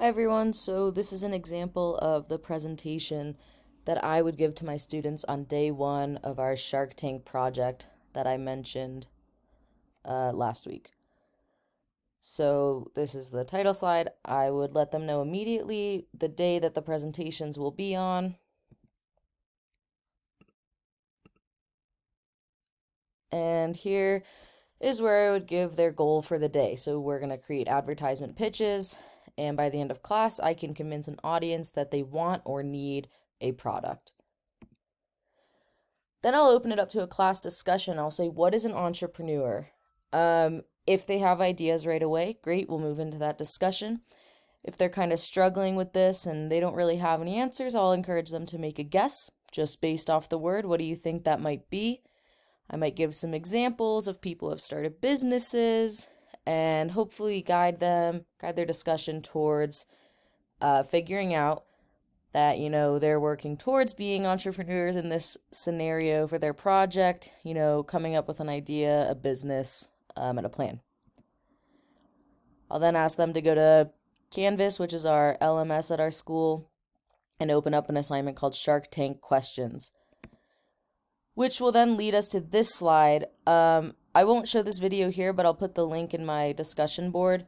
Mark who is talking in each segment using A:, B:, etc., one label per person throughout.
A: Hi everyone, so this is an example of the presentation that I would give to my students on day one of our Shark Tank project that I mentioned last week. So this is the title slide. I would let them know immediately the day that the presentations will be on. And here is where I would give their goal for the day. So we're going to create advertisement pitches, and by the end of class, I can convince an audience that they want or need a product. Then I'll open it up to a class discussion. I'll say, what is an entrepreneur? If they have ideas right away, great, we'll move into that discussion. If they're kind of struggling with this and they don't really have any answers, I'll encourage them to make a guess just based off the word. What do you think that might be? I might give some examples of people who have started businesses and hopefully guide their discussion towards figuring out that, they're working towards being entrepreneurs in this scenario for their project, coming up with an idea, a business, and a plan. I'll then ask them to go to Canvas, which is our LMS at our school, and open up an assignment called Shark Tank Questions, which will then lead us to this slide. I won't show this video here, but I'll put the link in my discussion board.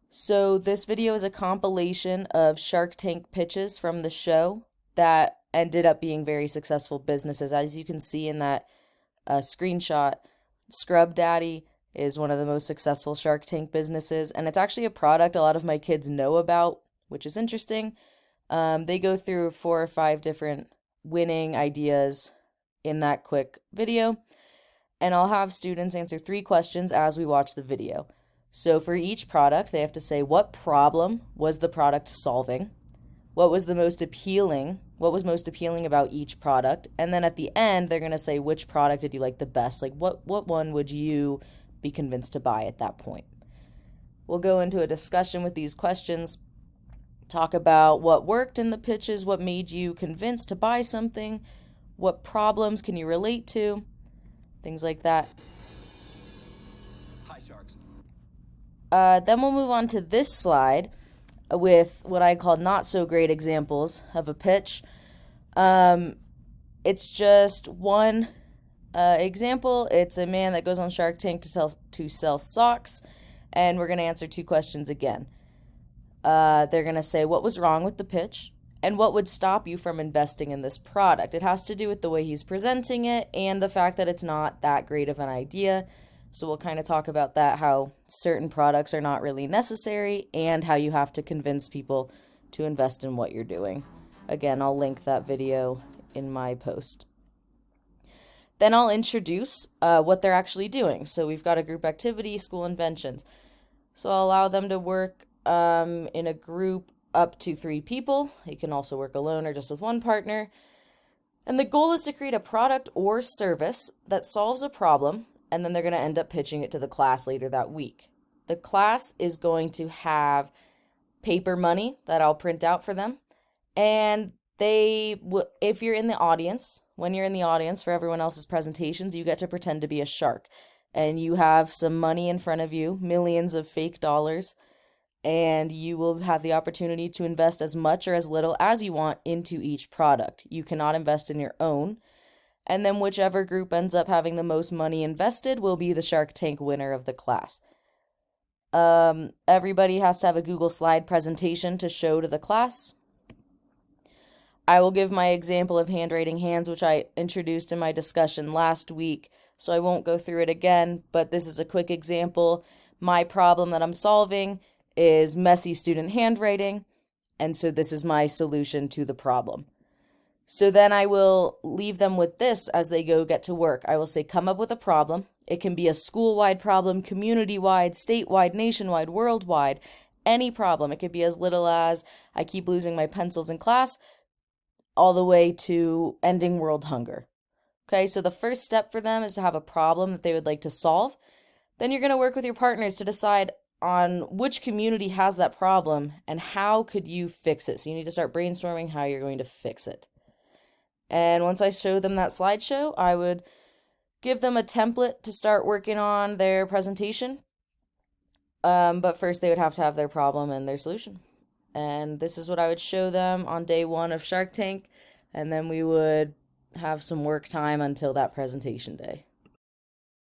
A: So this video is a compilation of Shark Tank pitches from the show that ended up being very successful businesses. As you can see in that screenshot, Scrub Daddy is one of the most successful Shark Tank businesses, and it's actually a product a lot of my kids know about, which is interesting. They go through 4 or 5 different winning ideas in that quick video, and I'll have students answer 3 questions as we watch the video. So for each product, they have to say what problem was the product solving, what was most appealing about each product, and then at the end, they're going to say which product did you like the best, like what one would you be convinced to buy at that point. We'll go into a discussion with these questions, talk about what worked in the pitches, what made you convinced to buy something, what problems can you relate to, things like that.
B: Hi, Sharks.
A: Then we'll move on to this slide with what I call not so great examples of a pitch. It's just one example. It's a man that goes on Shark Tank to sell socks, and we're going to answer 2 questions again. They're going to say what was wrong with the pitch and what would stop you from investing in this product. It has to do with the way he's presenting it and the fact that it's not that great of an idea. So we'll kind of talk about that, how certain products are not really necessary and how you have to convince people to invest in what you're doing. Again, I'll link that video in my post. Then I'll introduce what they're actually doing. So we've got a group activity, school inventions. So I'll allow them to work in a group up to 3 people. You can also work alone or just with one partner. And the goal is to create a product or service that solves a problem, and then they're going to end up pitching it to the class later that week. The class is going to have paper money that I'll print out for them, and if you're in the audience, when you're in the audience for everyone else's presentations, you get to pretend to be a shark, and you have some money in front of you, millions of fake dollars, and you will have the opportunity to invest as much or as little as you want into each product. You cannot invest in your own. And then whichever group ends up having the most money invested will be the Shark Tank winner of the class. Everybody has to have a Google slide presentation to show to the class. I will give my example of handwriting hands, which I introduced in my discussion last week, so I won't go through it again, but this is a quick example. My problem that I'm solving is messy student handwriting, and so this is my solution to the problem. So then I will leave them with this as they go get to work. I will say, come up with a problem. It can be a school-wide problem, community-wide, statewide, nationwide, worldwide, any problem. It could be as little as I keep losing my pencils in class, all the way to ending world hunger. Okay, so the first step for them is to have a problem that they would like to solve. Then you're going to work with your partners to decide on which community has that problem and how could you fix it. So you need to start brainstorming how you're going to fix it. And once I show them that slideshow, I would give them a template to start working on their presentation. But first they would have to have their problem and their solution. And this is what I would show them on day one of Shark Tank. And then we would have some work time until that presentation day.